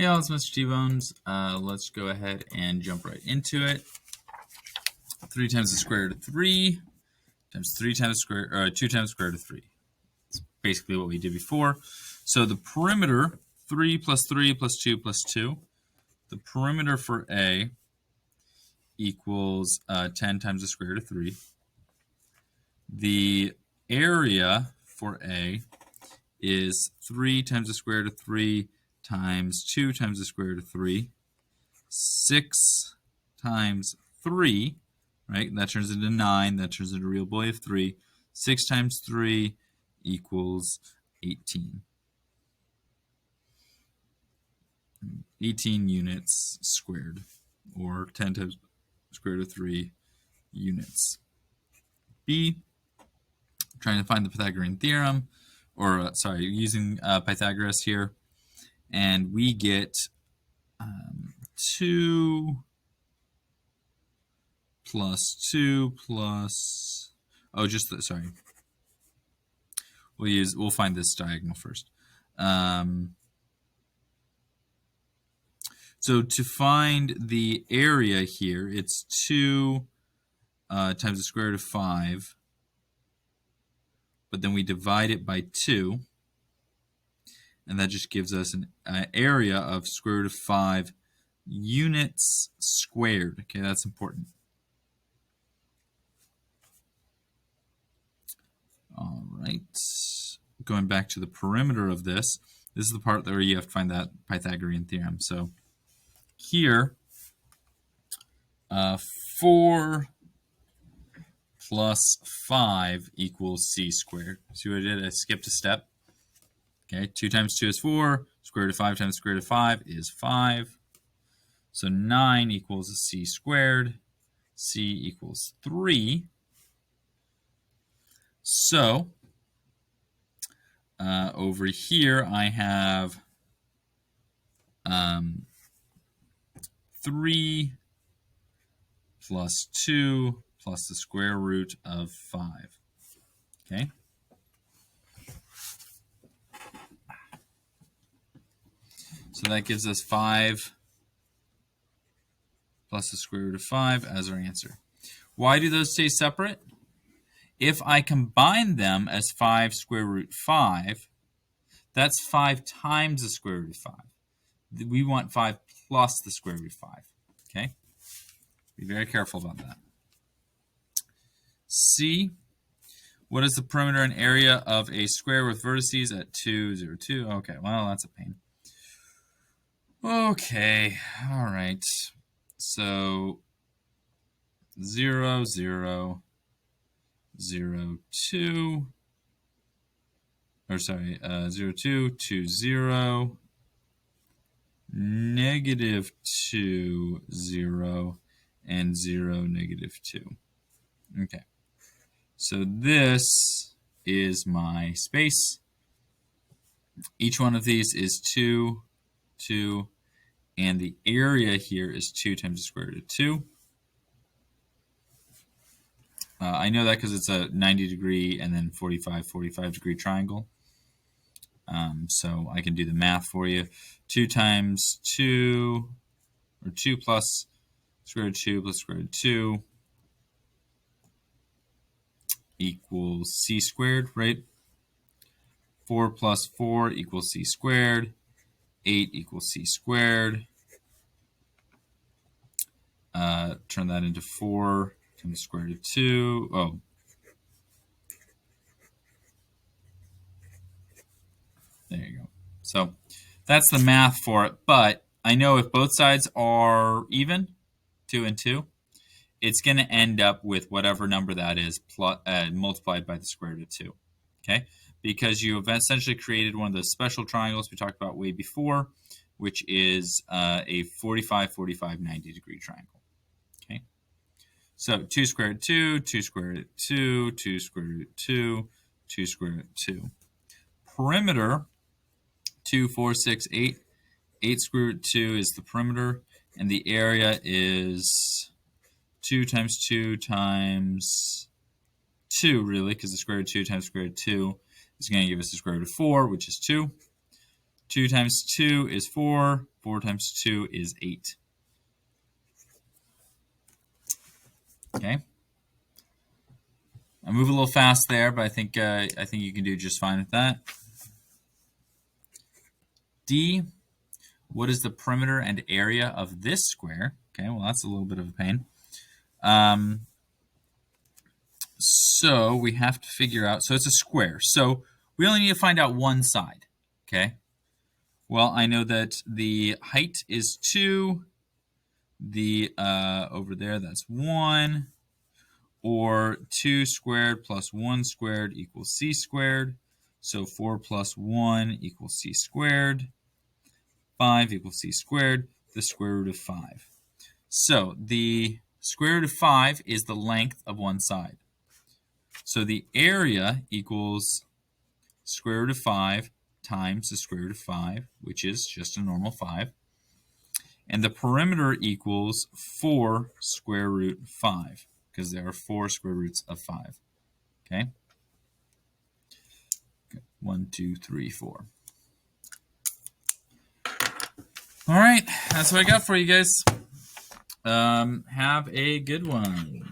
Hey all, it's Mr. T-Bones. Let's go ahead and jump right into it. 3 times the square root of 3 times 3 times the square, 2 times the square root of 3. That's basically what we did before. So the perimeter, 3 plus 3 plus 2 plus 2. The perimeter for A equals 10 times the square root of 3. The area for A is 3 times the square root of 3 times 2 times the square root of 3. 6 times 3, right? That turns into 9. That turns into a real boy of 3. 6 times 3 equals 18. 18 units squared, or 10 times the square root of 3 units. B, trying to find the Pythagorean theorem, or using Pythagoras here, and we get 2 plus 2 plus, we'll find this diagonal first. So to find the area here, it's 2 times the square root of 5, but then we divide it by 2, and that just gives us an area of square root of 5 units squared. Okay, that's important. All right, going back to the perimeter of this is the part where you have to find that Pythagorean theorem. So here, 4 plus 5 equals c squared. See what I did? I skipped a step. Okay, 2 times 2 is 4. Square root of 5 times square root of 5 is 5. So 9 equals a c squared. C equals 3. So over here I have 3 plus 2 plus the square root of 5. Okay. So that gives us 5 plus the square root of 5 as our answer. Why do those stay separate? If I combine them as 5 square root 5, that's 5 times the square root of 5. We want 5 plus the square root of 5. Okay? Be very careful about that. C, what is the perimeter and area of a square with vertices at 2, 0, 2? Okay, well, that's a pain. Okay, all right. So 0, 0, 0, 2, or sorry, 0, 2, 2, 0, negative 2, 0, and 0, negative 2. Okay, so this is my space. Each one of these is 2, 2, and the area here is 2 times the square root of 2. I know that because it's a 90 degree and then 45 degree triangle. So I can do the math for you. 2 times 2, or 2 plus square root of 2 plus square root of 2 equals c squared, right? 4 plus 4 equals c squared. 8 equals c squared. Turn that into 4 times the square root of 2. Oh. There you go. So that's the math for it. But I know if both sides are even, 2 and 2, it's going to end up with whatever number that is multiplied by the square root of 2. Okay? Because you have essentially created one of those special triangles we talked about way before, which is a 45, 45, 90 degree triangle. Okay? So 2 square root of 2, 2 square root of 2, 2 square root of 2, 2 square root of 2. Perimeter, 2, 4, 6, 8. 8 square root of 2 is the perimeter, and the area is 2 times 2 times 2, really, because the square root of 2 times square root of 2 is going to give us the square root of 4, which is 2. 2 times 2 is 4. 4 times 2 is 8. Okay. I move a little fast there, but I think you can do just fine with that. D, what is the perimeter and area of this square? Okay, well, that's a little bit of a pain. So we have to figure out, so it's a square. So we only need to find out one side, okay? Well, I know that the height is 2. The over there, that's 1. Or 2 squared plus 1 squared equals c squared. So 4 plus 1 equals c squared. 5 equals c squared, the square root of 5. So the square root of 5 is the length of one side. So the area equals square root of 5 times the square root of 5, which is just a normal 5. And the perimeter equals 4 square root 5, because there are 4 square roots of 5. Okay? 1, 2, 3, 4. All right, that's what I got for you guys. Have a good one.